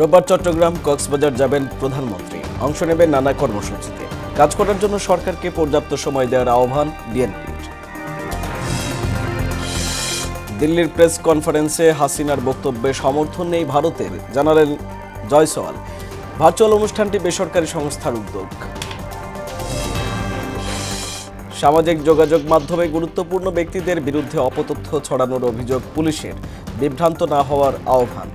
রোববার চট্টগ্রাম কক্সবাজার যাবেন প্রধানমন্ত্রী। অংশ নেবেন নানা কর্মসূচিতে। কাজ করার জন্য সরকারকে পর্যাপ্ত সময় দেওয়ার আহ্বান বিএনপির। দিল্লির প্রেস কনফারেন্সে হাসিনার বক্তব্যে সমর্থন নেই ভারতের, জানালেন জয়সওয়াল। ভার্চুয়াল অনুষ্ঠানটি বেসরকারি সংস্থার উদ্যোগ। সামাজিক যোগাযোগ মাধ্যমে গুরুত্বপূর্ণ ব্যক্তিদের বিরুদ্ধে অপতথ্য ছড়ানোর অভিযোগ পুলিশের, বিভ্রান্ত না হওয়ার আহ্বান।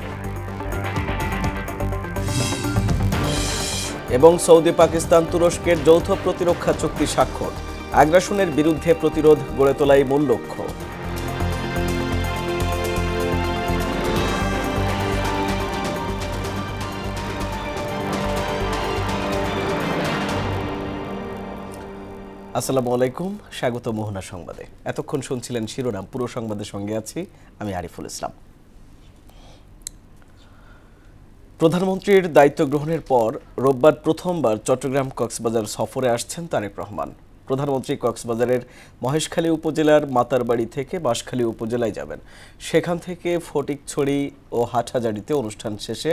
এবং সৌদি পাকিস্তান তুরস্কের যৌথ প্রতিরক্ষা চুক্তি স্বাক্ষর। আগ্রাসনের বিরুদ্ধে প্রতিরোধ গড়ে তোলাই মূল লক্ষ্য। আসসালামু আলাইকুম, স্বাগত মোহনা সংবাদে। এতক্ষণ শুনছিলেন শিরোনাম, পুরো সংবাদের সঙ্গে আছি আমি আরিফুল ইসলাম। প্রধানমন্ত্রীর দায়িত্ব গ্রহণের পর রোববার প্রথমবার চট্টগ্রাম কক্সবাজার সফরে আসছেন তারেক রহমান। প্রধানমন্ত্রী কক্সবাজারের মহেশখালী উপজেলার মাতারবাড়ি থেকে বাঁশখালী উপজেলায় যাবেন। সেখান থেকে ফটিকছড়ি ও হাটহাজারীতে অনুষ্ঠান শেষে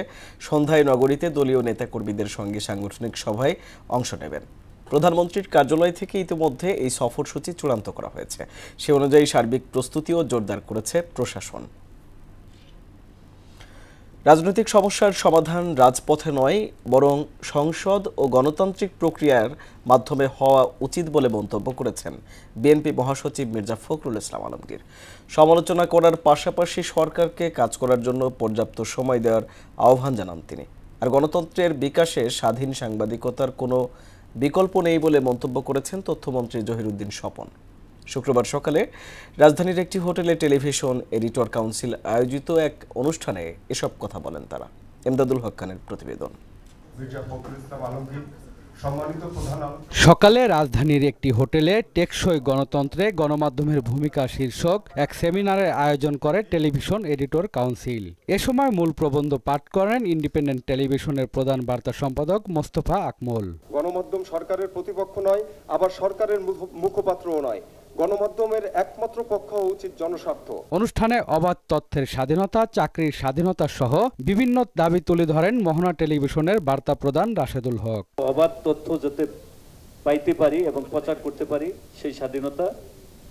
সন্ধ্যায় নগরীতে দলীয় নেতাকর্মীদের সঙ্গে সাংগঠনিক সভায় অংশ নেবেন। প্রধানমন্ত্রীর কার্যালয় থেকে ইতিমধ্যে এই সফরসূচি চূড়ান্ত করা হয়েছে। সে অনুযায়ী সার্বিক প্রস্তুতিও জোরদার করেছে প্রশাসন। রাজনৈতিক সমস্যার সমাধান রাজপথে নয়, বরং সংসদ ও গণতান্ত্রিক প্রক্রিয়ার মাধ্যমে হওয়া উচিত বলে মন্তব্য করেছেন বিএনপি মহাসচিব মির্জা ফখরুল ইসলাম আলমগীর। সমালোচনা করার পাশাপাশি সরকারকে কাজ করার জন্য পর্যাপ্ত সময় দেওয়ার আহ্বান জানান তিনি। আর গণতন্ত্রের বিকাশে স্বাধীন সাংবাদিকতার কোনো বিকল্প নেই বলে মন্তব্য করেছেন তথ্যমন্ত্রী জহিরুদ্দিন স্বপন। শুক্রবার সকালে রাজধানীর একটি হোটেলে টেলিভিশন এডিটর কাউন্সিল আয়োজিত এক অনুষ্ঠানে এসব কথা বলেন তারা। এমদাদুল হক খানের প্রতিবেদন। সকালে রাজধানীর একটি হোটেলে টেকসই গণতন্ত্রে গণমাধ্যমের ভূমিকা শীর্ষক এক সেমিনারের আয়োজন করে টেলিভিশন এডিটর কাউন্সিল। এ সময় মূল প্রবন্ধ পাঠ করেন ইন্ডিপেন্ডেন্ট টেলিভিশনের প্রধান বার্তা সম্পাদক মোস্তফা আকমল। গণমাধ্যম সরকারের প্রতিপক্ষ নয়, আবার সরকারের মুখপাত্রও নয়। গণমাধ্যমের একমাত্র পক্ষ উচিত জনস্বার্থ। অনুষ্ঠানে অবাধ তথ্যের স্বাধীনতা, চাকরির স্বাধীনতা সহ বিভিন্ন দাবি তুলে ধরেন মোহনা টেলিভিশনের বার্তা প্রধান রাশেদুল হক। অবাধ তথ্য যাতে পাইতে পারি এবং প্রচার করতে পারি, সেই স্বাধীনতা।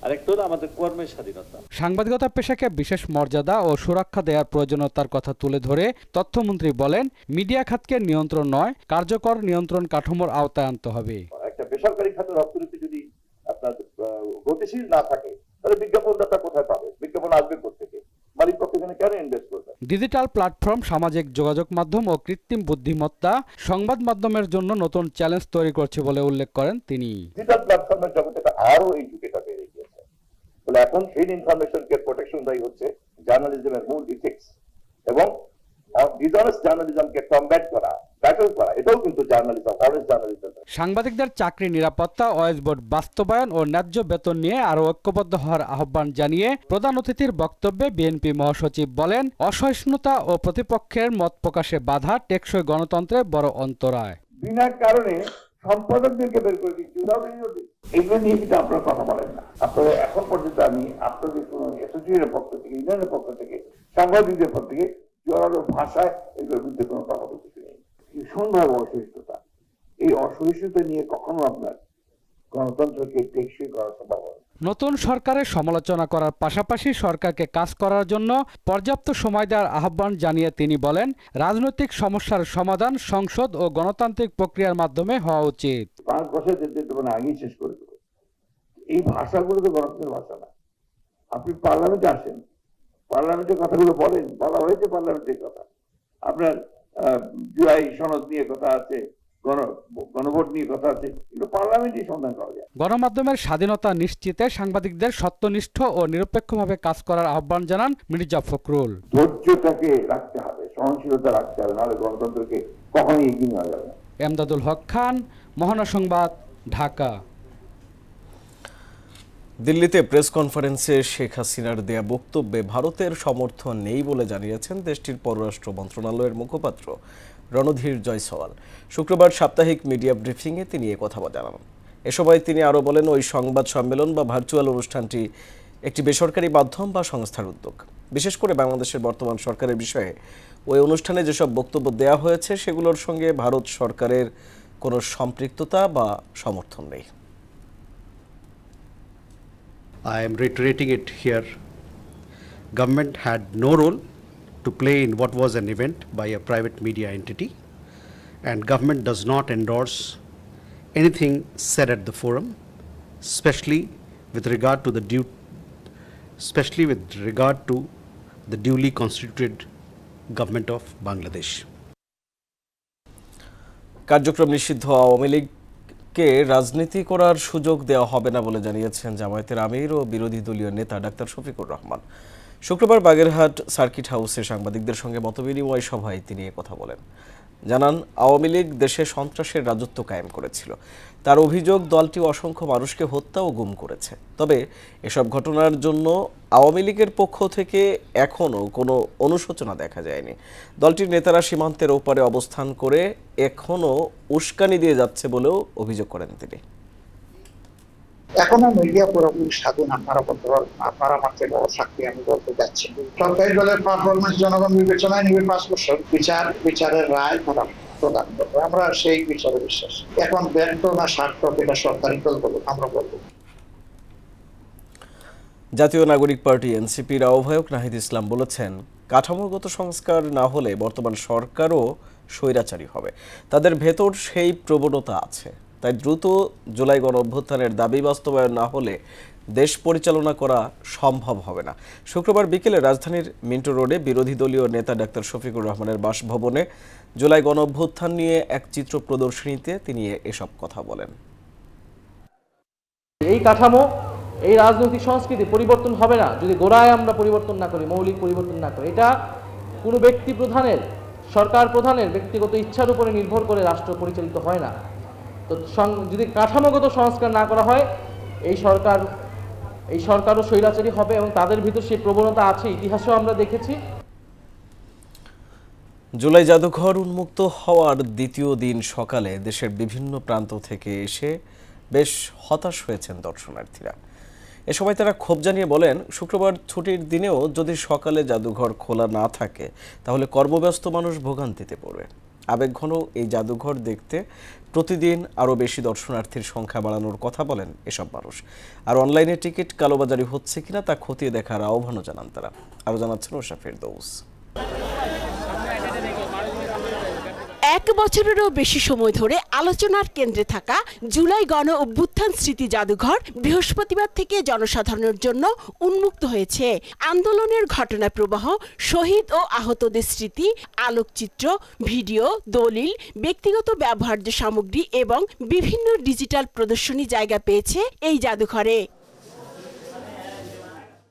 আরেকটা হলো আমাদের কর্মের স্বাধীনতা। সাংবাদিকতা পেশাকে বিশেষ মর্যাদা ও সুরক্ষা দেওয়ার প্রয়োজনীয়তার কথা তুলে ধরে তথ্যমন্ত্রী বলেন, মিডিয়া খাতকে নিয়ন্ত্রণ নয়, কার্যকর নিয়ন্ত্রণ কাঠামোর আওতায় আনতে হবে। একটা বেসরকারি খাতের অর্থনীতি যদি আপনার গতিশীল না থাকে, তাহলে বিজ্ঞাপনদাতা কোথায় পাবে? বিজ্ঞাপন আসবে কোথেকে? মালিক পক্ষ এখানে কেন ইনভেস্ট করবে? ডিজিটাল প্ল্যাটফর্ম, সামাজিক যোগাযোগ মাধ্যম ও কৃত্রিম বুদ্ধিমত্তা সংবাদ মাধ্যমের জন্য নতুন চ্যালেঞ্জ তৈরি করছে বলে উল্লেখ করেন তিনি। ডিজিটাল প্ল্যাটফর্মের জগতে আরো এই ঝুঁকিটা বেড়ে গিয়েছে। বলে এখন সেই ইনফরমেশনকে প্রোটেকশন দেয় হচ্ছে জার্নালিজমের মূল ইথিক্স, এবং ডিসঅনেস্ট জার্নালিজমকে কমব্যাট করা, ব্যাটল করা, এটাও কিন্তু জার্নালিজম, অনেস্ট জার্নালিজম। সাংবাদিকদের চাকরি নিরাপত্তা, ওয়েজ বোর্ড বাস্তবায়ন ও ন্যায্য বেতন নিয়ে আরো ঐক্যবদ্ধ হওয়ার আহ্বান জানিয়ে প্রধান অতিথির বক্তব্যে বিএনপি মহাসচিব বলেন, অসহিষ্ণুতা ও প্রতিপক্ষের মত প্রকাশে বাধা টেকসই গণতন্ত্রে বড় অন্তরায়। বিনা কারণে সম্পাদকদেরকে বের করে দিচ্ছি, এগুলো নিয়ে কিন্তু আপনারা কথা বলেন না। আপনারা এখন পর্যন্ত আমি আপনাদের কোনো অ্যাসোসিয়েশনের পক্ষ থেকে, ইউনিয়নের পক্ষ থেকে, সাংবাদিকদের পক্ষ থেকে জোরালো ভাষায় এগুলোর বিরুদ্ধে কোনো কথা বলতে নেই। ভীষণভাবে অসহিষ্ণুতা, এই অসহিষ্ণুতা নিয়ে কখনো আপনার গণতন্ত্রকে টেকসই করা সম্ভব হয়। নতুন সরকারের সমালোচনা করার পাশাপাশি সরকারকে কাজ করার জন্য পর্যাপ্ত সময় দেওয়ার আহ্বান জানিয়ে তিনি বলেন, রাজনৈতিক সমস্যার সমাধান সংসদ ও গণতান্ত্রিক প্রক্রিয়ার মাধ্যমে হওয়া উচিত। 5 বছর যেতে মানে আগেই শেষ করে দেবে। এই ভাষাগুলো তো গণতন্ত্রের ভাষা না। আপনি পার্লামেন্টে আসেন, পার্লামেন্টের কথাগুলো বলেন, বলা হয়েছে পার্লামেন্টের কথা। আপনার জুলাই সনদ নিয়ে কথা আছে, গণভোট নিয়ে কথা আছে, কিন্তু পার্লামেন্টই সমাধান করা যায়। গণমাধ্যমের স্বাধীনতা নিশ্চিতে সাংবাদিকদের সত্যনিষ্ঠ ও নিরপেক্ষভাবে কাজ করার আহ্বান জানান মির্জা ফখরুল। ধৈর্যটাকে রাখতে হবে, সহনশীলতা রাখতে হবে, নাহলে গণতন্ত্রকে কখনোই এগিয়ে নেওয়া যাবে না। এমদাদুল হক খান, মোহনা সংবাদ, ঢাকা। দিল্লিতে প্রেস কনফারেন্সে শেখ হাসিনার দেয়া বক্তব্যে ভারতের সমর্থন নেই বলে জানিয়েছেন দেশটির পররাষ্ট্র মন্ত্রণালয়ের মুখপাত্র রণধীর জয়সওয়াল। শুক্রবার সাপ্তাহিক মিডিয়া ব্রিফিংয়ে তিনি কথা জানান। এ সময় তিনি আরও বলেন, ওই সংবাদ সম্মেলন বা ভার্চুয়াল অনুষ্ঠানটি একটি বেসরকারি মাধ্যম বা সংস্থার উদ্যোগ। বিশেষ করে বাংলাদেশের বর্তমান সরকারের বিষয়ে ওই অনুষ্ঠানে যেসব বক্তব্য দেওয়া হয়েছে সেগুলোর সঙ্গে ভারত সরকারের কোনো সম্পৃক্ততা বা সমর্থন নেই। I am reiterating it here. Government had no role to play in what was an event by a private media entity, and government does not endorse anything said at the forum, especially with regard to the duly constituted government of Bangladesh. কার্যক্রম নিষিদ্ধ আওয়ামী লীগকে রাজনীতি করার সুযোগ দেওয়া হবে না বলে জানিয়েছেন জামায়াতের আমির ও বিরোধী দলীয় নেতা ডাক্তার শফিকুর রহমান। শুক্রবার বাগেরহাট সার্কিট হাউসে সাংবাদিকদের সঙ্গে মতবিনিময় সভায় তিনি কথা বলেন। জানান, আওয়ামী লীগ দেশে সন্ত্রাসের রাজত্ব কায়েম করেছিল। তার অভিযোগ, দলটি অসংখ্য মানুষকে হত্যা ও গুম করেছে। তবে এসব ঘটনার জন্য আওয়ামী লীগের পক্ষ থেকে এখনও কোনো অনুশোচনা দেখা যায়নি। দলটির নেতারা সীমান্তের ওপারে অবস্থান করে এখনও উস্কানি দিয়ে যাচ্ছে বলেও অভিযোগ করেন তিনি। এখনো মিডিয়া পুরোপুরি স্বাধীন। আপনারা মাত্র বড় সাক্ষী আমি বলতে যাচ্ছি। সরকারি দলের পারফরমেন্স জনগণ বিবেচনায় নিবে 5 বছর। বিচারের রায় প্রদান করবে, আমরা সেই বিচারে বিশ্বাস। এখন ব্যর্থ না সার্থক এটা সরকারি দল বলুক, আমরা বলবো। জাতীয় নাগরিক পার্টি এনসিপির আহ্বায়ক নাহিদ ইসলাম বলেছেন, কাঠামোগত সংস্কার না হলে বর্তমান সরকারও স্বৈরাচারী হবে। তাদের ভেতর সেই প্রবণতা আছে। তাই দ্রুত জুলাই গণঅভ্যুত্থানের দাবি বাস্তবায়ন না হলে দেশ পরিচালনা করা সম্ভব হবে না। শুক্রবার বিকেলে রাজধানীর মিন্টো রোডে বিরোধী দলীয় নেতা ডাক্তার শফিকুর রহমানের বাসভবনে জুলাই গণঅভ্যুত্থান নিয়ে এক চিত্র প্রদর্শনীতে তিনি এসব কথা বলেন। এই কাঠামো, এই রাজনৈতিক সংস্কৃতি পরিবর্তন হবে না যদি গোড়ায় আমরা পরিবর্তন না করি, মৌলিক পরিবর্তন না করি। এটা কোনো ব্যক্তি প্রধানের, সরকার প্রধানের ব্যক্তিগত ইচ্ছার উপরে নির্ভর করে রাষ্ট্র পরিচালিত হয় না। তো যদি কাঠামোগত সংস্কার না করা হয়, এই সরকারও স্বৈরাচারী হবে এবং তাদের ভিতর সেই প্রবণতা আছে, ইতিহাসেও আমরা দেখেছি। জুলাই জাদুঘর উন্মুক্ত হওয়ার দ্বিতীয় দিন সকালে দেশের বিভিন্ন প্রান্ত থেকে এসে বেশ হতাশ হয়েছেন দর্শনার্থীরা। এ সময় তারা ক্ষোভ জানিয়ে বলেন, শুক্রবার ছুটির দিনেও যদি সকালে জাদুঘর খোলা না থাকে তাহলে কর্মব্যস্ত মানুষ ভোগান্তিতে পড়বে। আবেগঘন এই জাদুঘর দেখতে প্রতিদিন আরও বেশি দর্শনার্থীর সংখ্যা বাড়ানোর কথা বলেন এসব মানুষ। আর অনলাইনে টিকিট কালোবাজারি হচ্ছে কিনা তা খতিয়ে দেখার আহ্বানও জানান তারা। আরও জানাচ্ছেন ওশা ফেরদৌস। 1 বছরেরও বেশি সময় ধরে আলোচনার কেন্দ্রে থাকা জুলাই গণ অভ্যুত্থান স্মৃতি জাদুঘর বৃহস্পতিবার থেকে জনসাধারণের জন্য উন্মুক্ত হয়েছে। আন্দোলনের ঘটনা প্রবাহ, শহীদ ও আহতদের স্মৃতি, আলোকচিত্র, ভিডিও, দলিল, ব্যক্তিগত ব্যবহার্য সামগ্রী এবং বিভিন্ন ডিজিটাল প্রদর্শনী জায়গা পেয়েছে এই জাদুঘরে।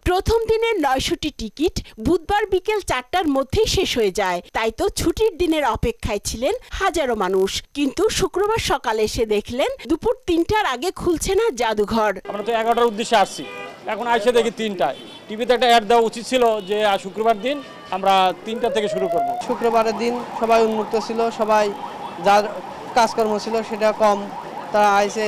প্রথম দিনের 900টি টিকিট বুধবার বিকেল 4টার মধ্যেই শেষ হয়ে যায়। তাই তো ছুটির দিনের অপেক্ষায় ছিলেন হাজারো মানুষ। কিন্তু শুক্রবার সকালে এসে দেখলেন দুপুর 3টার আগে খুলছে না জাদুঘর। আমরা তো 11টার উদ্দেশ্যে আসছি, এখন আইসে দেখি 3টায়। টিভিতে একটা অ্যাড দেওয়া উচিত ছিল যে শুক্রবার দিন আমরা 3টা থেকে শুরু করব। শুক্রবারের দিন সবাই উন্মুক্ত ছিল, সবাই যার কাজকর্ম ছিল সেটা কম, তারা আইসে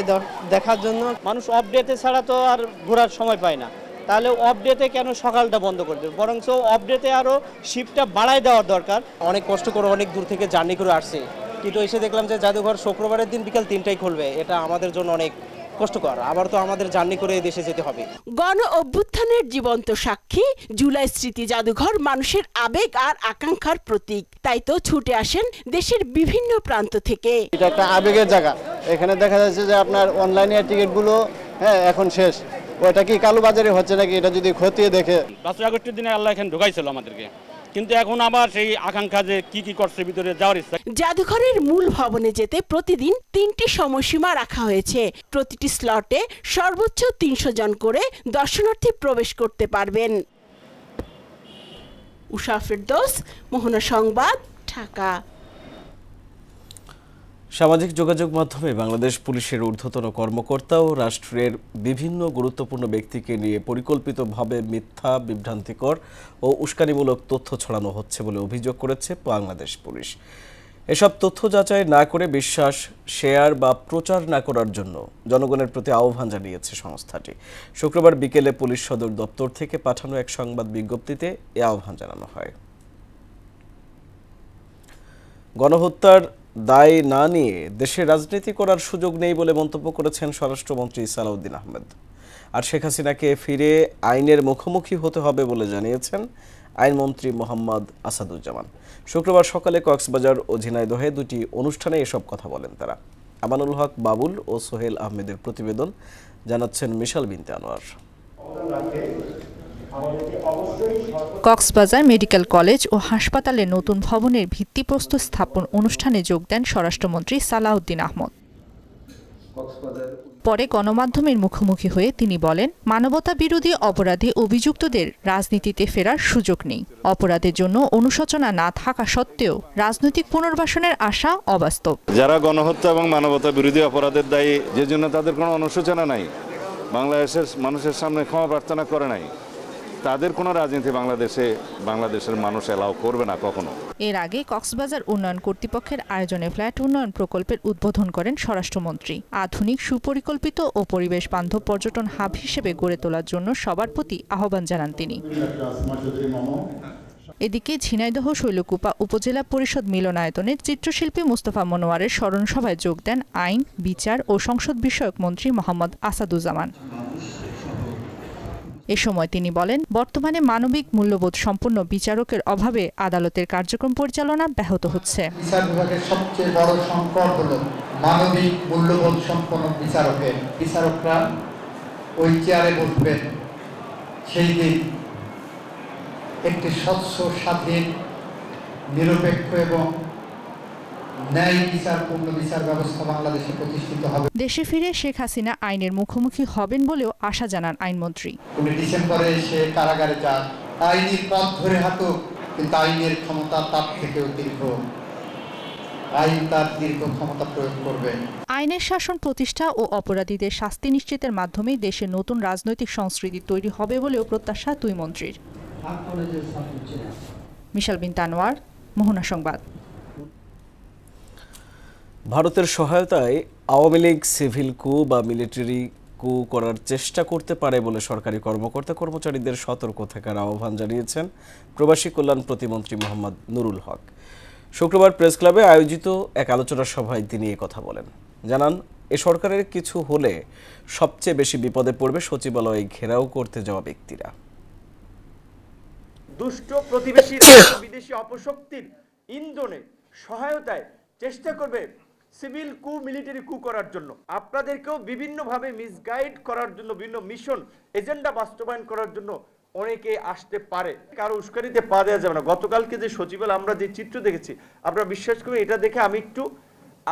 দেখার জন্য। মানুষ অফডেতে ছাড়া তো আর ঘোরার সময় পায় না, তাহলে অফডেতে কেন সকালটা বন্ধ করে দেবে, বরং অফডেতে আরও শিফটটা বাড়ায় দেওয়ার দরকার। অনেক কষ্ট করে অনেক দূর থেকে জার্নি করে আসছে, কিন্তু এসে দেখলাম যে জাদুঘর শুক্রবারের দিন বিকাল 3টায় খুলবে। এটা আমাদের জন্য অনেক কষ্টকর। আবার তো আমাদের জার্নি করে দেশে যেতে হবে। গণ অভ্যুত্থানের জীবন্ত সাক্ষী জুলাই স্মৃতি জাদুঘর মানুষের আবেগ আর আকাঙ্ক্ষার প্রতীক। তাই তো ছুটে আসেন দেশের বিভিন্ন প্রান্ত থেকে। এটা একটা আবেগের জায়গা। এখানে দেখা যাচ্ছে যে আপনার অনলাইনে টিকিটগুলো এখন শেষ। ওইটা কি কালোবাজারি হচ্ছে নাকি এটা যদি খতিয়ে দেখে। 5 আগস্টের দিনে আল্লাহ এখানে ঢোকাইছিল আমাদেরকে, কিন্তু এখন আবার সেই আকাঙ্ক্ষা যে কি করছে ভিতরে যাওয়ার ইচ্ছা। জাদুঘরের মূল ভবনে যেতে প্রতিদিন 3টি সময়সীমা রাখা হয়েছে। প্রতিটি স্লটে সর্বোচ্চ 300 জন করে দর্শনার্থী প্রবেশ করতে পারবেন। উশা ফেরদৌস, মোহনা সংবাদ, ঢাকা। সামাজিক যোগাযোগ মাধ্যমে বাংলাদেশ পুলিশের ঊর্ধ্বতন কর্মকর্তা ও রাষ্ট্রের বিভিন্ন গুরুত্বপূর্ণ ব্যক্তিকে নিয়ে পরিকল্পিতভাবে মিথ্যা, বিভ্রান্তিকর ও উস্কানিমূলক তথ্য ছড়ানো হচ্ছে বলে অভিযোগ করেছে বাংলাদেশ পুলিশ। এসব তথ্য যাচাই না করে বিশ্বাস, শেয়ার বা প্রচার না করার জন্য জনগণের প্রতি আহ্বান জানিয়েছে সংস্থাটি। শুক্রবার বিকেলে পুলিশ সদর দপ্তর থেকে পাঠানো এক সংবাদ বিজ্ঞপ্তিতে এ আহ্বান জানানো হয়। গণহত্যার দায় না নিয়ে দেশে রাজনীতি করার সুযোগ নেই বলে মন্তব্য করেছেন স্বরাষ্ট্রমন্ত্রী সালাউদ্দিন আহমেদ। আর শেখ হাসিনাকে ফিরে আইনের মুখোমুখি হতে হবে বলে জানিয়েছেন আইনমন্ত্রী মোহাম্মদ আসাদুজ্জামান। শুক্রবার সকালে কক্সবাজার ও ঝিনাইদহে দুটি অনুষ্ঠানে এসব কথা বলেন তারা। আমানুল হক বাবুল ও সোহেল আহমেদের প্রতিবেদন, জানাচ্ছেন মিশাল বিনতে আনোয়ার। কক্সবাজার মেডিকেল কলেজ ও হাসপাতালে নতুন ভবনের ভিত্তিপ্রস্তর স্থাপন অনুষ্ঠানে যোগ দেন স্বরাষ্ট্রমন্ত্রী সালাউদ্দিন আহমেদ। পরে গণমাধ্যমের মুখোমুখি হয়ে তিনি বলেন, মানবতা বিরোধী অপরাধে অভিযুক্তদের রাজনীতিতে ফেরার সুযোগ নেই। অপরাধের জন্য অনুশোচনা না থাকা সত্ত্বেও রাজনৈতিক পুনর্বাসনের আশা অবাস্তব। যারা গণহত্যা এবং মানবতা বিরোধী অপরাধের দায়ী, যে জন্য তাদের কোনো অনুশোচনা নাই, বাংলাদেশের মানুষের সামনে ক্ষমা প্রার্থনা করে নাই, তাদের কোনো রাজনীতি বাংলাদেশের মানুষ এলাও করবে না কখনো। এর আগে কক্সবাজার উন্নয়ন কর্তৃপক্ষের আয়োজনে ফ্ল্যাট উন্নয়ন প্রকল্পের উদ্বোধন করেন স্বরাষ্ট্রমন্ত্রী। আধুনিক, সুপরিকল্পিত ও পরিবেশ বান্ধব পর্যটন হাব হিসেবে গড়ে তোলার জন্য সবার প্রতি আহ্বান জানান তিনি। এদিকে ঝিনাইদহ শৈলকুপা উপজেলা পরিষদ মিলনায়তনে চিত্রশিল্পী মুস্তফা মনোয়ারের স্মরণ সভায় যোগ দেন আইন, বিচার ও সংসদ বিষয়ক মন্ত্রী মোহাম্মদ আসাদুজ্জামান। এ সময় তিনি বলেন, বর্তমানে মানবিক মূল্যবোধ সম্পন্ন বিচারকের অভাবে আদালতের কার্যক্রম পরিচালনা ব্যাহত হচ্ছে। বিচার বিভাগের সবচেয়ে বড় সংকট হলো মানবিক মূল্যবোধ সম্পন্ন বিচারকরা ওই চেয়ারে বসবেন সেই দিন একটি স্বচ্ছ, স্বাধীন, নিরপেক্ষ এবং ন্যায় বিচারপূর্ণ বিচার ব্যবস্থা বাংলাদেশে প্রতিষ্ঠিত হবে। দেশে ফিরে শেখ হাসিনা আইনের মুখোমুখি হবেন বলেও আশা জানান আইনমন্ত্রী। ডিসেম্বরে সে কারাগারে যান, আইনি পথ ধরে হাঁটুক, কিন্তু আইনের ক্ষমতা তার থেকেও দীর্ঘ। আইন তার দীর্ঘ ক্ষমতা প্রয়োগ করবে। আইনের শাসন প্রতিষ্ঠা ও অপরাধীদের শাস্তি নিশ্চিতের মাধ্যমে দেশে নতুন রাজনৈতিক সংস্কৃতি তৈরি হবে বলেও প্রত্যাশা দুই মন্ত্রীর। মিশাল বিনতে আনোয়ার, মোহনা সংবাদ। ভারতের সহায়তায় আওয়ামী লীগ সিভিল কু বা মিলিটারি কু করার চেষ্টা করতে পারে বলে সরকারি কর্মচারীদের সতর্ক থাকার আহ্বান জানিয়েছেন প্রবাসী কল্যাণ প্রতিমন্ত্রী মোহাম্মদ নুরুল হক। শুক্রবার প্রেস ক্লাবে আয়োজিত এক আলোচনা সভায় তিনি এই কথা বলেন। জানান, এ সরকারের কিছু হলে সবচেয়ে বেশি বিপদে পড়বে সচিবালয়ে ঘেরাও করতে যাওয়া ব্যক্তিরা। দুষ্ট প্রতিবেশী বিদেশি অপশক্তির ইন্ধনে সহায়তায় চেষ্টা করবে সিভিল কু, মিলিটারি কু করার জন্য। আপনাদেরকেও বিভিন্নভাবে মিসগাইড করার জন্য, বিভিন্ন মিশন এজেন্ডা বাস্তবায়ন করার জন্য অনেকে আসতে পারে। কারো উস্কানিতে পা দেওয়া যাবে না। গতকালকে যে সচিবালয় আমরা যে চিত্র দেখেছি, আপনারা বিশ্বাস করবেন, এটা দেখে আমি একটু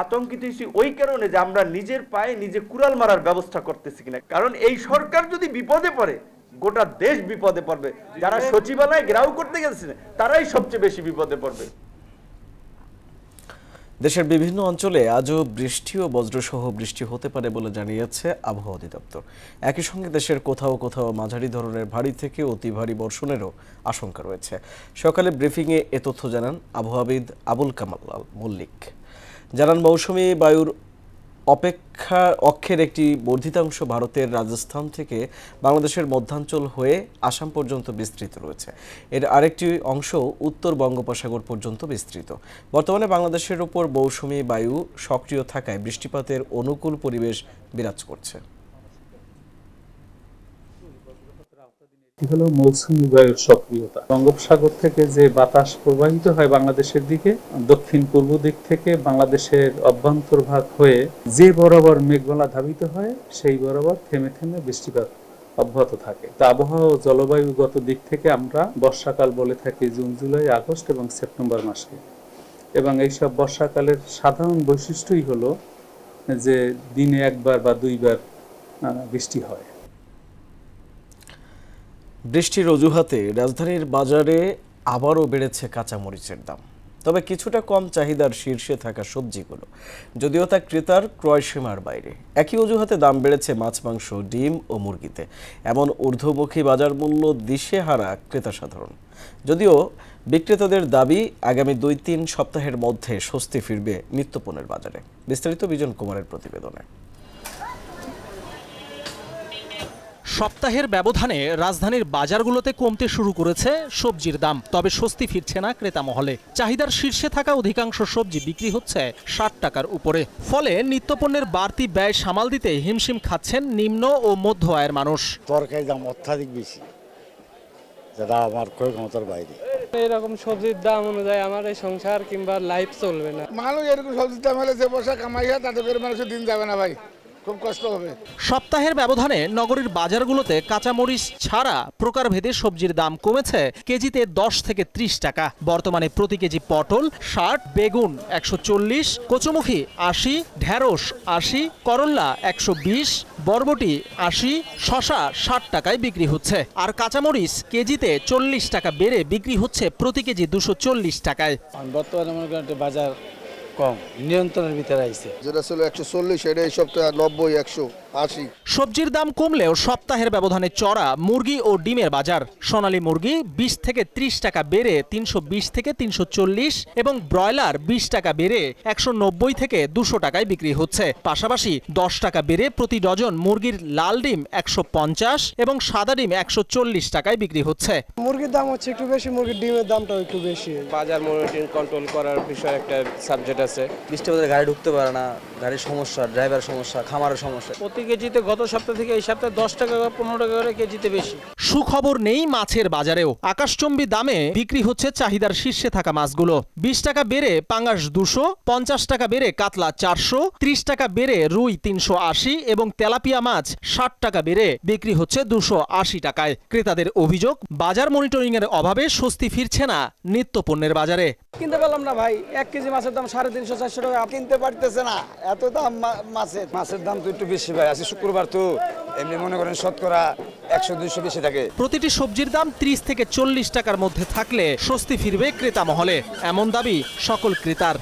আতঙ্কিত হয়েছি ওই কারণে যে আমরা নিজের পায়ে নিজে কুড়াল মারার ব্যবস্থা করতেছি কিনা। কারণ এই সরকার যদি বিপদে পড়ে, গোটা দেশ বিপদে পড়বে। যারা সচিবালয়ে ঘেরাও করতে গেছে তারাই সবচেয়ে বেশি বিপদে পড়বে। দেশের বিভিন্ন অঞ্চলে আজও বৃষ্টি ও বজ্রসহ বৃষ্টি হতে পারে বলে জানিয়েছে আবহাওয়া অধিদপ্তর। একই সঙ্গে দেশের কোথাও কোথাও মাঝারি ধরনের ভারী থেকে অতি ভারী বর্ষণেরও আশঙ্কা রয়েছে। সকালে ব্রিফিংয়ে এ তথ্য জানান আবহাওয়াবিদ আবুল কামাল মল্লিক। জানান, মৌসুমী বায়ুর অক্ষের একটি বর্ধিতাংশ ভারতের রাজস্থান থেকে বাংলাদেশের মধ্যাঞ্চল হয়ে আসাম পর্যন্ত বিস্তৃত রয়েছে। এর আরেকটি অংশ উত্তর বঙ্গোপসাগর পর্যন্ত বিস্তৃত। বর্তমানে বাংলাদেশের উপর মৌসুমী বায়ু সক্রিয় থাকায় বৃষ্টিপাতের অনুকূল পরিবেশ বিরাজ করছে। হলো মৌসুমী বায়ুর সক্রিয়তা। বঙ্গোপসাগর থেকে যে বাতাস প্রবাহিত হয় বাংলাদেশের দিকে, দক্ষিণ পূর্ব দিক থেকে বাংলাদেশের অভ্যন্তরভাগ হয়ে যে বরাবর মেঘমালা ধাবিত হয়, সেই বরাবর থেমে থেমে বৃষ্টিপাত অব্যাহত থাকে। তা আবহাওয়া ও জলবায়ুগত দিক থেকে আমরা বর্ষাকাল বলে থাকি জুন, জুলাই, আগস্ট এবং সেপ্টেম্বর মাসকে। এবং এইসব বর্ষাকালের সাধারণ বৈশিষ্ট্যই হলো যে দিনে একবার বা দুইবার বৃষ্টি হয়। বৃষ্টির অজুহাতে রাজধানীর বাজারে আবারও বেড়েছে কাঁচামরিচের দাম। তবে কিছুটা কম চাহিদার শীর্ষে থাকা সবজিগুলো, যদিও তা ক্রেতার ক্রয় সীমার বাইরে। একই অজুহাতে দাম বেড়েছে মাছ, মাংস, ডিম ও মুরগিতে। এমন ঊর্ধ্বমুখী বাজার মূল্য দিশেহারা ক্রেতা সাধারণ। যদিও বিক্রেতাদের দাবি আগামী 2-3 সপ্তাহের মধ্যে স্বস্তি ফিরবে নিত্যপণ্যের বাজারে। বিস্তারিত বিজন কুমারের প্রতিবেদনে। সপ্তাহের ব্যবধানে রাজধানীর বাজারগুলোতে কমতে শুরু করেছে সবজির দাম, তবে স্বস্তি ফিরছে না ক্রেতা মহলে। চাহিদার শীর্ষে থাকা অধিকাংশ সবজি বিক্রি হচ্ছে 60 টাকার উপরে। ফলে নিত্যপণ্যের বাড়তি ব্যয় সামাল দিতে হিমশিম খাচ্ছেন নিম্ন ও মধ্য আয়ের মানুষ। তরকারির দাম অত্যাধিক বেশি, যেটা আমার ক্রয় ক্ষমতার বাইরে। এরকম সবজির দাম অনুযায়ী আমার এই সংসার কিংবা লাইফ চলবে না। মানুষ এরকম সবজির দাম হলে যে বসা কামাইয়া তাতে করে মানুষের দিন যাবে না ভাই, খুব কষ্ট হবে। সপ্তাহের ব্যবধানে নগরীর বাজারগুলোতে কাঁচামরিচ ছাড়া প্রকারভেদে সবজির দাম কমেছে কেজিতে 10 থেকে 30 টাকা। বর্তমানে প্রতি কেজি পটল 60, বেগুন 140, কচুমুখী 80, ঢেঁড়স 80, করল্লা 120, বরবটি 80, শসা 60 টাকায় বিক্রি হচ্ছে। আর কাঁচামরিচ কেজিতে 40 টাকা বেড়ে বিক্রি হচ্ছে প্রতি কেজি 240 টাকায়। বর্তমানে মনে করেন বাজার কম, নিয়ন্ত্রণের ভিতরে আইছে। যেটা ছিল 140 সেটা এই সপ্তাহে 90, 180। সবজির দাম কমলেও সপ্তাহের ব্যবধানে চড়া মুরগি ও ডিমের বাজার। সোনালী মুরগি 20 থেকে 30 টাকা বেড়ে 320 থেকে 340 এবং ব্রয়লার 20 টাকা বেড়ে 190 থেকে 200 টাকায় বিক্রি হচ্ছে। পাশাপাশি 10 টাকা বেড়ে প্রতি ডজন মুরগির লাল ডিম 150 এবং সাদা ডিম 140 টাকায় বিক্রি হচ্ছে। মুরগির দাম হচ্ছে একটু বেশি, মুরগির ডিমের দামটাও একটু বেশি। বাজার মনিটরিং কন্ট্রোল করার বিষয় একটা সাবজেক্ট আছে। বৃষ্টি বাজারে গাড়ি ঢুকতে পারে না, গাড়ির সমস্যা, ড্রাইভার সমস্যা, খামারের সমস্যা। প্রতি কেজিতে গত সপ্তাহ থেকে এই সপ্তাহে 10 টাকা 15 টাকা করে কেজিতে বেশি। সুখবর নেই মাছের বাজারেও। আকাশচুম্বী দামে বিক্রি হচ্ছে চাহিদার শীর্ষে থাকা মাছগুলো। 20 টাকা বেড়ে পাঙ্গাস 200, 50 টাকা বেড়ে কাতলা 400, 30 টাকা বেড়ে রুই 380 এবং তেলাপিয়া মাছ 60 টাকা বেড়ে বিক্রি হচ্ছে 280 টাকায়। ক্রেতাদের অভিযোগ, বাজার মনিটরিং এর অভাবে স্বস্তি ফিরছে না নিত্যপণ্যের বাজারে। কিনতে পারলাম না ভাই, 1 কেজি মাছের দাম 350-400 টাকা। কিনতে পারতেছে না, এত দাম মাছের দাম তো একটু বেশি ভাই। আজকে শুক্রবার তো এমনি মনে করেন শতকরা 100-200 বেশি থাকে। প্রতিটি সবজির দাম 30 থেকে 40 টাকার মধ্যে থাকলে স্বস্তি ফিরবে ক্রেতা মহলে, এমন দাবি সকল ক্রেতার।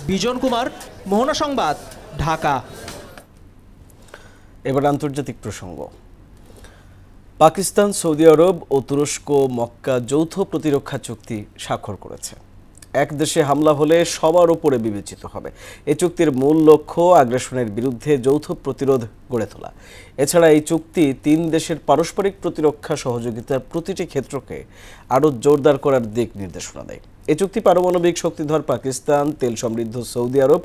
বিজন কুমার, মোহনা সংবাদ, ঢাকা। এবার আন্তর্জাতিক প্রসঙ্গ। পাকিস্তান, সৌদি আরব ও তুরস্ক মক্কা যৌথ প্রতিরক্ষা চুক্তি স্বাক্ষর করেছে। এক দেশে হামলা হলে সবার উপরে বিবেচিত হবে। এই চুক্তির মূল লক্ষ্য আগ্রাসনের বিরুদ্ধে যৌথ প্রতিরোধ গড়ে তোলা। এছাড়া এই চুক্তি 3 দেশের পারস্পরিক প্রতিরক্ষা সহযোগিতার প্রতিটি ক্ষেত্রকে আরও জোরদার করার দিক নির্দেশনা দেয়। এই চুক্তি পারমাণবিক শক্তিধর পাকিস্তান, তেল সমৃদ্ধ সৌদি আরব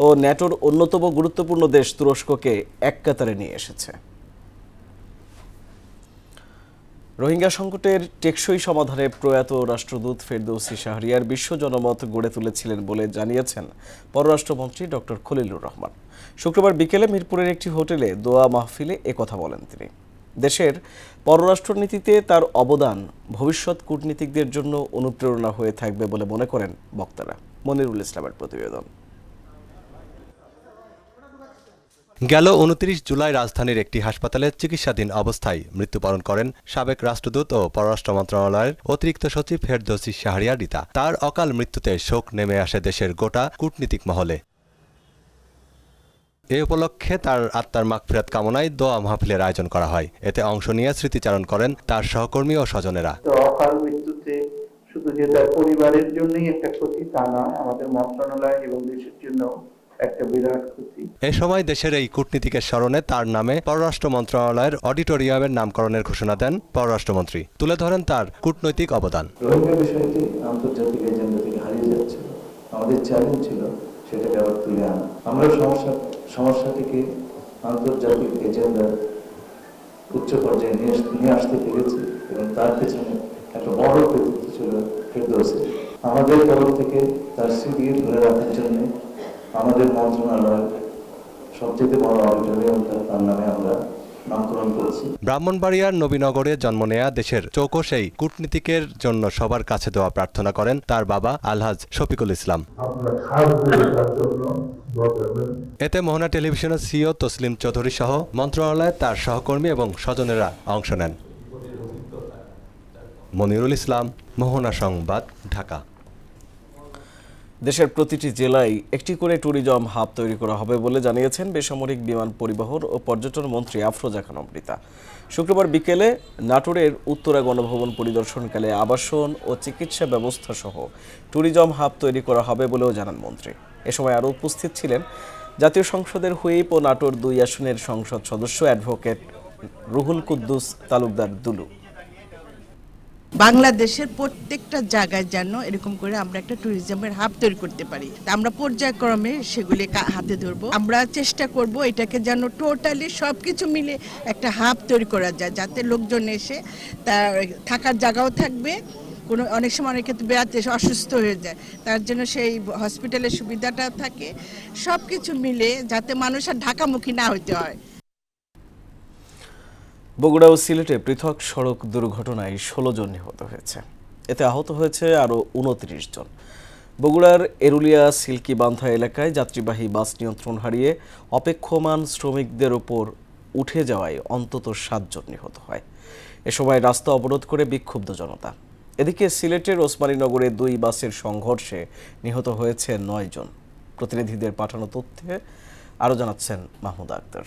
ও ন্যাটোর অন্যতম গুরুত্বপূর্ণ দেশ তুরস্ককে এক কাতারে নিয়ে এসেছে। রোহিঙ্গা সংকটের টেকসই সমাধানে প্রয়াত রাষ্ট্রদূত ফেরদৌসী শাহরিয়ার বিশ্ব জনমত গড়ে তুলেছিলেন বলে জানিয়েছেন পররাষ্ট্রমন্ত্রী ডক্টর খলিলুর রহমান। শুক্রবার বিকেলে মিরপুরের একটি হোটেলে দোয়া মাহফিলে একথা বলেন তিনি। দেশের পররাষ্ট্রনীতিতে তার অবদান ভবিষ্যৎ কূটনীতিকদের জন্য অনুপ্রেরণা হয়ে থাকবে বলে মনে করেন বক্তারা। মনিরুল ইসলামের প্রতিবেদন। গেল 29 জুলাই রাজধানীর একটি হাসপাতালে চিকিৎসাধীন অবস্থায় মৃত্যুবরণ করেন সাবেক রাষ্ট্রদূত ও পররাষ্ট্র মন্ত্রণালয়ের অতিরিক্ত সচিব ফেরদৌসী শাহরিয়ার রিতা। তার অকাল মৃত্যুতে শোক নেমে আসে দেশের গোটা কূটনীতিক মহলে। এ উপলক্ষে তার আত্মার মাগফিরাত কামনায় দোয়া মাহফিলের আয়োজন করা হয়। এতে অংশ নিয়ে স্মৃতিচারণ করেন তার সহকর্মী ও স্বজনেরা। অকাল মৃত্যুতে শুধু যে তার পরিবারের জন্যই একটা ক্ষতি তা নয়, আমাদের মন্ত্রণালয় এবং দেশের জন্য একটা বিরাট ক্ষতি। এ সময় দেশের এই কূটনীতিকের স্মরণে তার নামে পররাষ্ট্র মন্ত্রণালয়ের অডিটোরিয়ামের নামকরণের ঘোষণা দেন পররাষ্ট্রমন্ত্রী। তুলে ধরেন তার কূটনৈতিক অবদান। রোহিঙ্গা বিষয়টি আন্তর্জাতিক এজেন্ডা থেকে হারিয়ে যাচ্ছিল, আমাদের চ্যালেঞ্জ ছিল সেটাকে আবার তুলে আনা। আমরা সমস্যাটিকে আন্তর্জাতিক এজেন্ডার উচ্চ পর্যায়ে নিয়ে আসতে পেরেছি এবং তার পেছনে একটা বড় কৃতিত্ব ছিল ফেরদৌসী। আমাদের তরফ থেকে তার স্মৃতি ধরে রাখার জন্য আমাদের মন্ত্রণালয় সবচেয়ে বড় অডিটোরিয়ামটা তার নামে আমরা নামকরণ করেছি। ব্রাহ্মণবাড়িয়ার নবীনগরে জন্ম নেয়া দেশের চৌকস এই কূটনীতিকের জন্য সবার কাছে দোয়া প্রার্থনা করেন তার বাবা আলহাজ শফিকুল ইসলাম। এতে মোহনা টেলিভিশনের সিইও তসলিম চৌধুরী সহ মন্ত্রণালয়ের তার সহকর্মী এবং স্বজনেরা অংশ নেন। মনিরুল ইসলাম, মোহনা সংবাদ, ঢাকা। দেশের প্রতিটি জেলায় একটি করে ট্যুরিজম হাব তৈরি করা হবে বলে জানিয়েছেন বেসামরিক বিমান পরিবহন ও পর্যটন মন্ত্রী আফরোজা খান অমৃতা। শুক্রবার বিকেলে নাটোরের উত্তরা গণভবন পরিদর্শনকালে আবাসন ও চিকিৎসা ব্যবস্থা সহ ট্যুরিজম হাব তৈরি করা হবে বলেও জানান মন্ত্রী। এ সময় আরও উপস্থিত ছিলেন জাতীয় সংসদের হুইপ ও নাটোর 2 আসনের সংসদ সদস্য অ্যাডভোকেট রুহুল কুদ্দুস তালুকদার দুলু। বাংলাদেশের প্রত্যেকটা জায়গায় যেন এরকম করে আমরা একটা ট্যুরিজমের হাব তৈরি করতে পারি, আমরা পর্যায়ক্রমে সেগুলি হাতে ধরবো। আমরা চেষ্টা করব এটাকে যেন টোটালি সবকিছু মিলে একটা হাব তৈরি করা যায়, যাতে লোকজন এসে তার থাকার জায়গাও থাকবে, কোনো অনেক সময় অনেক ক্ষেত্রে বেড়াতে এসে অসুস্থ হয়ে যায়, তার জন্য সেই হসপিটালের সুবিধাটা থাকে, সব কিছু মিলে যাতে মানুষ আর ঢাকামুখী না হতে হয়। বগুড়া ও সিলেটে পৃথক সড়ক দুর্ঘটনায় 16 জন নিহত হয়েছে। এতে আহত হয়েছে আরও 29 জন। বগুড়ার এরুলিয়া সিল্কি বান্ধা এলাকায় যাত্রীবাহী বাস নিয়ন্ত্রণ হারিয়ে অপেক্ষমান শ্রমিকদের ওপর উঠে যাওয়ায় অন্তত 7 জন নিহত হয়। এ সময় রাস্তা অবরোধ করে বিক্ষুব্ধ জনতা। এদিকে সিলেটের ওসমানীনগরে 2 বাসের সংঘর্ষে নিহত হয়েছে 9 জন। প্রতিনিধিদের পাঠানো তথ্যে আরও জানাচ্ছেন মাহমুদ আক্তার।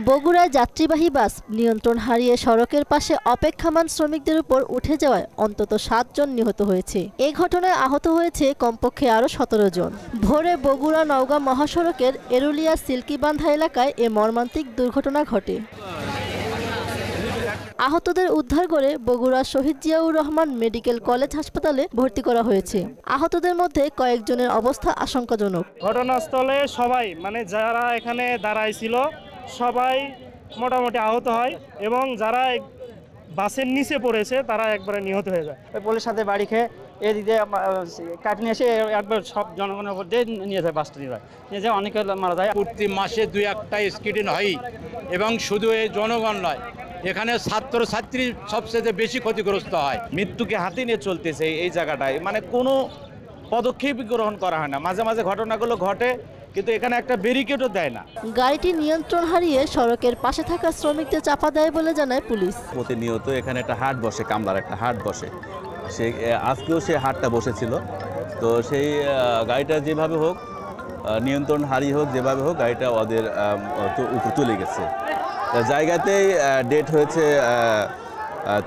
বগুড়ায় যাত্রীবাহী বাস নিয়ন্ত্রণ হারিয়ে সড়কের পাশে অপেক্ষমান শ্রমিকদের উপর উঠে যাওয়ায় অন্তত 7 জন নিহত হয়েছে। এই ঘটনায় আহত হয়েছে কমপক্ষে আরও 17 জন। ভোরে বগুড়া নওগাঁ মহাসড়কের এরুলিয়া সিল্কিবান্ধা এলাকায় এ মর্মান্তিক দুর্ঘটনা ঘটে। আহতদের উদ্ধার করে বগুড়া শহীদ জিয়াউর রহমান মেডিকেল কলেজ হাসপাতালে ভর্তি করা হয়েছে। আহতদের মধ্যে কয়েকজনের অবস্থা আশঙ্কাজনক। ঘটনাস্থলে সবাই যারা এখানে দাঁড়াইছিল সবাই মোটামুটি আহত হয় এবং যারা বাসের নিচে পড়েছে তারা একবারে নিহত হয়ে যায়। পুলিশের সাথে বাড়ি খেয়ে এদিকে কাট নিয়ে এসে একবার সব জনগণের উপর দিয়ে নিয়ে যায়, বাসটা নিয়ে যায় অনেকে মারা যায়। প্রতি মাসে 2-1টা অ্যাক্সিডেন্ট হয় এবং শুধু এই জনগণ নয়, এখানে ছাত্রছাত্রী সবচেয়ে বেশি ক্ষতিগ্রস্ত হয়। মৃত্যুকে হাতে নিয়ে চলতেছে এই জায়গাটায়, কোনো পদক্ষেপ গ্রহণ করা হয় না। মাঝে মাঝে ঘটনাগুলো ঘটে, কিন্তু এখানে একটা ব্যারিকেডও দেয় না। গাড়িটি নিয়ন্ত্রণ হারিয়ে সড়কের পাশে থাকা শ্রমিকদের চাপা দেয় বলে জানায় পুলিশ। প্রতিনিয়ত এখানে একটা হাট বসে, কামলার একটা হাট বসে, আজকেও সেই হাটটা বসেছিল। তো সেই গাড়িটা যেভাবে হোক, নিয়ন্ত্রণ হারিয়ে হোক, যেভাবে হোক গাড়িটা ওদের উপর চলে গেছে। জায়গাতেই ডেথ হয়েছে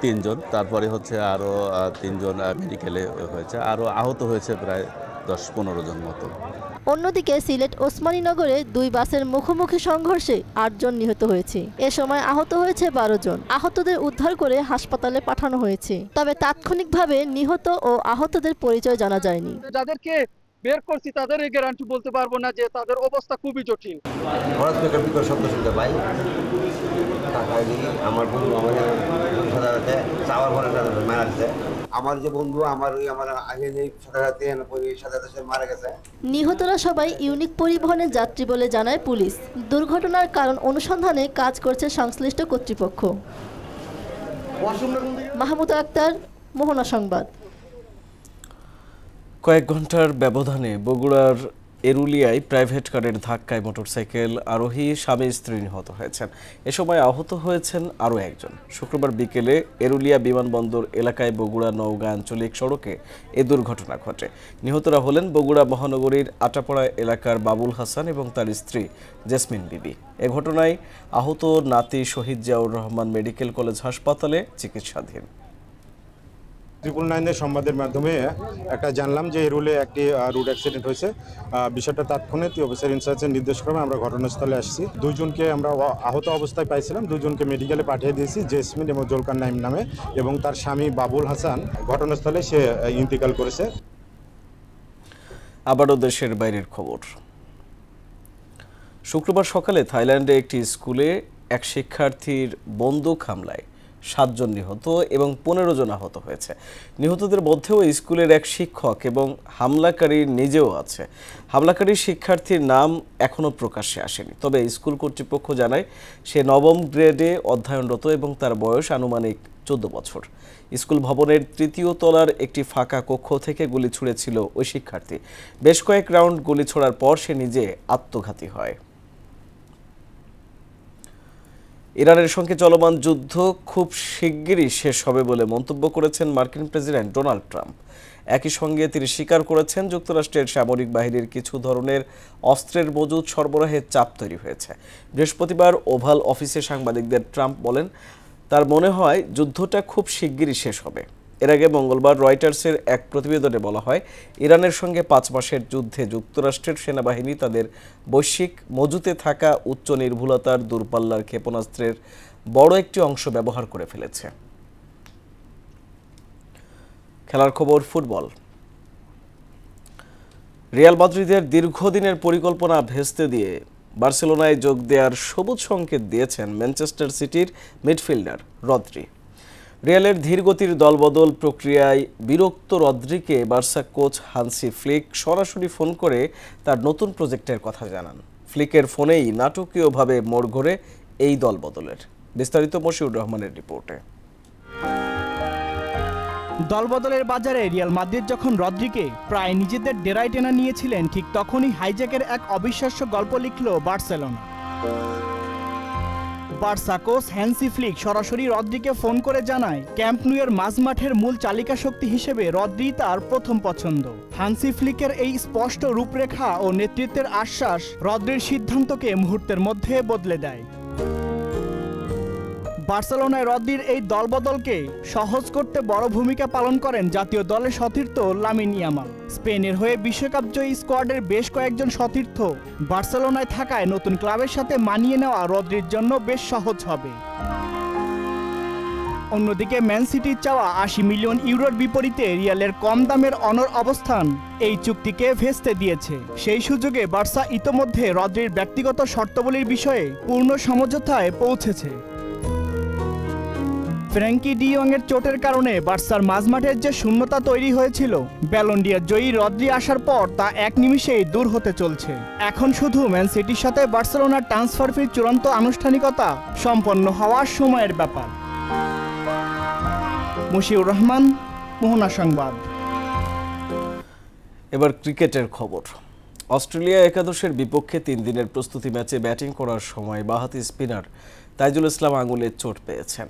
3 জন, তারপরে আরও 3 জন মেডিকেলে হয়েছে, আরও আহত হয়েছে প্রায় 10-15 জন মতো। অন্যদিকে সিলেট ওসমানীনগরে 2 বাসের মুখোমুখি সংঘর্ষে 8 জন নিহত হয়েছে। এ সময় আহত হয়েছে 12 জন। আহতদের উদ্ধার করে হাসপাতালে পাঠানো হয়েছে, তবে তাৎক্ষণিকভাবে নিহত ও আহতদের পরিচয় জানা যায়নি। যাদেরকে বের করছি তাদের এই গ্যারান্টি বলতে পারবো না যে তাদের অবস্থা খুবই জটিল। আমার যে বন্ধু আমার মারা গেছে। নিহতরা সবাই ইউনিক পরিবহনের যাত্রী বলে জানায় পুলিশ। দুর্ঘটনার কারণ অনুসন্ধানে কাজ করছে সংশ্লিষ্ট কর্তৃপক্ষ। মাহমুদ আক্তার, মোহনা সংবাদ। কয়েক ঘন্টার ব্যবধানে বগুড়ার এরুলিয়ায় প্রাইভেট কারের ধাক্কায় মোটরসাইকেল আরোহী স্বামী স্ত্রী নিহত হয়েছেন। এ সময় আহত হয়েছেন আরও একজন। শুক্রবার বিকেলে এরুলিয়া বিমানবন্দর এলাকায় বগুড়া নওগাঁ আঞ্চলিক সড়কে এ দুর্ঘটনা ঘটে। নিহতরা হলেন বগুড়া মহানগরীর আটাপাড়া এলাকার বাবুল হাসান এবং তার স্ত্রী জেসমিন বিবি। এ ঘটনায় আহত নাতি শহীদ জিয়াউর রহমান মেডিকেল কলেজ হাসপাতালে চিকিৎসাধীন। 999 সংবাদের মাধ্যমে একটা জানলাম যে এরুলে একটি রোড অ্যাক্সিডেন্ট হয়েছে। বিষয়টা তাৎক্ষণিক অফিসার ইনচার্জের নির্দেশক্রমে আমরা ঘটনাস্থলে আসছি। 2 জনকে আমরা আহত অবস্থায় পাইছিলাম, 2 জনকে মেডিকেলে পাঠিয়ে দিয়েছি, জেসমিন এবং জোলকার নাইম নামে, এবং তার স্বামী বাবুল হাসান ঘটনাস্থলে সে ইন্তেকাল করেছে। আবারও দেশের বাইরের খবর। শুক্রবার সকালে থাইল্যান্ডে একটি স্কুলে এক শিক্ষার্থীর বন্দুক হামলায় 7 জন নিহত এবং 15 জন আহত হয়েছে। নিহতদের মধ্যেও স্কুলের এক শিক্ষক এবং হামলাকারী নিজেও আছে। হামলাকারী শিক্ষার্থীর নাম এখনও প্রকাশ্যে আসেনি, তবে স্কুল কর্তৃপক্ষ জানায় সে 9ম গ্রেডে অধ্যয়নরত এবং তার বয়স আনুমানিক 14 বছর। স্কুল ভবনের 3য় তলার একটি ফাঁকা কক্ষ থেকে গুলি ছুঁড়েছিল ওই শিক্ষার্থী। বেশ কয়েক রাউন্ড গুলি ছোড়ার পর সে নিজে আত্মঘাতী হয়। ইরানের সঙ্গে চলমান যুদ্ধ খুব শিগগিরই শেষ হবে বলে মন্তব্য করেছেন মার্কিন প্রেসিডেন্ট ডোনাল্ড ট্রাম্প। একই সঙ্গে তিনি স্বীকার করেছেন যুক্তরাষ্ট্রের সামরিক বাহিনীর কিছু ধরনের অস্ত্রের মজুদ সরবরাহের চাপ তৈরি হয়েছে। বৃহস্পতিবার ওভাল অফিসে সাংবাদিকদের ট্রাম্প বলেন, তার মনে হয় যুদ্ধটা খুব শিগগিরই শেষ হবে। এর আগে মঙ্গলবার রয়টার্সের এক প্রতিবেদনে বলা হয়, ইরানের সঙ্গে 5 মাসের যুদ্ধে যুক্তরাষ্ট্রের সেনাবাহিনী তাদের বৈশ্বিক মজুতে থাকা উচ্চ নির্ভুলতার দূরপাল্লার ক্ষেপণাস্ত্রের বড় একটি অংশ ব্যবহার করে ফেলেছে। খেলার খবর ফুটবল। রিয়াল মাদ্রিদের দীর্ঘদিনের পরিকল্পনা ভেস্তে দিয়ে বার্সেলোনায় যোগ দেওয়ার সবুজ সংকেত দিয়েছেন ম্যানচেস্টার সিটির মিডফিল্ডার রদ্রি। রিয়ালের ধীরগতির দলবদল প্রক্রিয়ায় বিরক্ত রদ্রিকে বার্সা কোচ হান্সি ফ্লিক সরাসরি ফোন করে তার নতুন প্রজেক্টের কথা জানান। ফ্লিকের ফোনেই নাটকীয়ভাবে মোড় ঘোরে এই দলবদলের। বিস্তারিত মশিউর রহমানের রিপোর্টে। দলবদলের বাজারে রিয়াল মাদ্রিদ যখন রদ্রিকে প্রায় নিজেদের ডেরায় টেনে নিয়েছিলেন, ঠিক তখনই হাইজ্যাকের এক অবিশ্বাস্য গল্প লিখল Barcelona. Barca coach Hansi Flick সরাসরি রদ্রিকে ফোন করে জানায়, ক্যাম্প নুয়ের মাঝমাঠের মূল চালিকা শক্তি হিসেবে রদ্রি তার প্রথম পছন্দ। হ্যান্সি ফ্লিকের এই স্পষ্ট রূপরেখা ও নেতৃত্বের আশ্বাস রদ্রির সিদ্ধান্তকে মুহূর্তের মধ্যে বদলে দেয়। বার্সেলোনায় রদ্রির এই দলবদলকে সহজ করতে বড় ভূমিকা পালন করেন জাতীয় দলের সতীর্থ লামিন ইয়ামাল। স্পেনের হয়ে বিশ্বকাপ জয়ী স্কোয়াডের বেশ কয়েকজন সতীর্থ বার্সেলোনায় থাকায় নতুন ক্লাবের সাথে মানিয়ে নেওয়া রদ্রির জন্য বেশ সহজ হবে। অন্যদিকে ম্যান সিটির চাওয়া 80 মিলিয়ন ইউরোর বিপরীতে রিয়ালের কম দামের অনড় অবস্থান এই চুক্তিকে ভেস্তে দিয়েছে। সেই সুযোগে বার্সা ইতোমধ্যে রদ্রির ব্যক্তিগত শর্তাবলীর বিষয়ে পূর্ণ সমঝোতায় পৌঁছেছে। ফ্র্যাঙ্কি ডি ইয়ংয়ের চোটের কারণে বার্সার মাঝমাঠের যে শূন্যতা তৈরি হয়েছিল, ব্যালন ডি'র জয়ী রদ্রি আসার পর তা এক নিমিষেই দূর হতে চলছে। এখন শুধু ম্যান সিটির সাথে বার্সেলোনার ট্রান্সফার ফির চূড়ান্ত আনুষ্ঠানিকতা সম্পন্ন হওয়ার সময়ের ব্যাপার। মশিউর রহমান, মোহনা সংবাদ। এবার ক্রিকেটের খবর। অস্ট্রেলিয়া একাদশের বিপক্ষে 3 দিনের প্রস্তুতি ম্যাচে ব্যাটিং করার সময় বাঁহাতি স্পিনার তাইজুল ইসলাম আঙুলে চোট পেয়েছেন।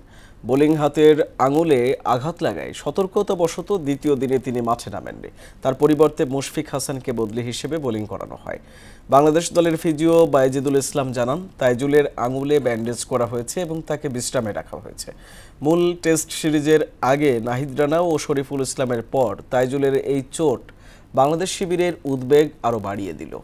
বোলিং হাতের আঙুলে আঘাত লাগায় সতর্কতাবশত দ্বিতীয় দিনে তিনি মাঠে নামেননি। তার পরিবর্তে মুশফিক হাসানকে বদলি হিসেবে বোলিং করানো হয়। বাংলাদেশ দলের ফিজিও বাইজিদুল ইসলাম জানান, তাইজুলের আঙুলে ব্যান্ডেজ করা হয়েছে এবং তাকে বিশ্রামে রাখা হয়েছে। মূল টেস্ট সিরিজের আগে নাহিদ রানা ও শরীফুল ইসলামের পর তাইজুলের এই চোট বাংলাদেশ শিবিরের উদ্বেগ আরও বাড়িয়ে দিল।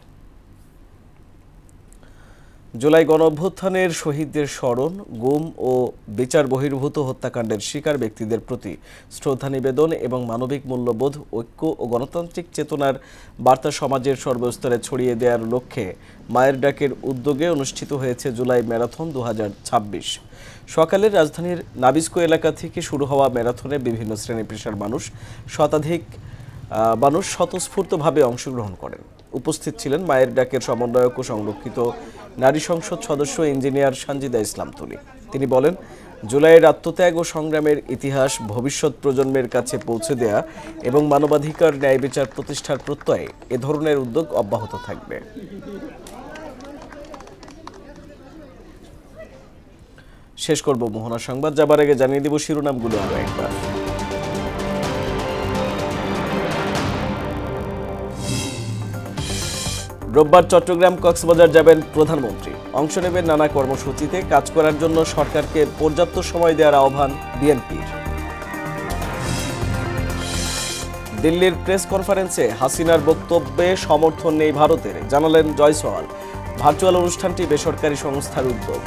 জুলাই গণঅভ্যুত্থানের শহীদদের স্মরণ, গুম ও বিচার বহির্ভূত হত্যাকাণ্ডের শিকার ব্যক্তিদের প্রতি শ্রদ্ধা নিবেদন এবং মানবিক মূল্যবোধ, ঐক্য ও গণতান্ত্রিক চেতনার বার্তা সমাজের সর্বস্তরে ছড়িয়ে দেওয়ার লক্ষ্যে মায়ের ডাকের উদ্যোগে অনুষ্ঠিত হয়েছে জুলাই ম্যারাথন 2026। সকালে রাজধানীর নাবিস্কো এলাকা থেকে শুরু হওয়া ম্যারাথনে বিভিন্ন শ্রেণী পেশার শতাধিক মানুষ স্বতঃস্ফূর্তভাবে অংশগ্রহণ করেন। উপস্থিত ছিলেন মায়ের ডাকের সমন্বয়ক ও সংরক্ষিত নারী সংসদ সদস্য ইঞ্জিনিয়ার সানজিদা ইসলাম তুলি। তিনি বলেন, জুলাইয়ের আত্মত্যাগ ও সংগ্রামের ইতিহাস ভবিষ্যৎ প্রজন্মের কাছে পৌঁছে দেয়া এবং মানবাধিকার ন্যায় বিচার প্রতিষ্ঠার প্রত্যয়ে এ ধরনের উদ্যোগ অব্যাহত থাকবে। শেষ করব মোহনা সংবাদ, যাবার আগে জানিয়ে দেব শিরোনামগুলো আরো একবার। রোববার চট্টগ্রাম কক্সবাজার যাবেন প্রধানমন্ত্রী। অংশ নেবেন নানা কর্মসূচিতে। কাজ করার জন্য সরকারকে পর্যাপ্ত সময় দেওয়ার আহ্বান বিএনপির। দিল্লির প্রেস কনফারেন্সে হাসিনার বক্তব্যে সমর্থন নেই ভারতের, জানালেন জয়সওয়াল। ভার্চুয়াল অনুষ্ঠানটি বেসরকারি সংস্থার উদ্যোগ।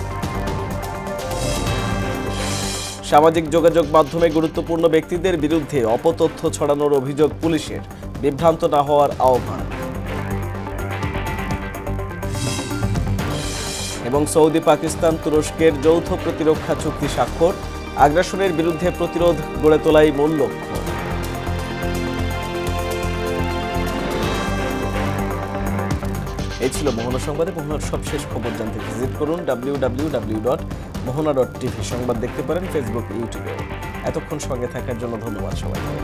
সামাজিক যোগাযোগ মাধ্যমে গুরুত্বপূর্ণ ব্যক্তিদের বিরুদ্ধে অপতথ্য ছড়ানোর অভিযোগ পুলিশের, বিভ্রান্ত না হওয়ার আহ্বান। এবং সৌদি পাকিস্তান তুরস্কের যৌথ প্রতিরক্ষা চুক্তি স্বাক্ষর, আগ্রাসনের বিরুদ্ধে প্রতিরোধ গড়ে তোলাই মূল লক্ষ্য। এই ছিল মোহনা সংবাদে। মোহনার সবশেষ খবর জানতে ভিজিট করুন www.mohona.tv। সংবাদ দেখতে পারেন ফেসবুক, ইউটিউবে। এতক্ষণ সঙ্গে থাকার জন্য ধন্যবাদ সবাইকে।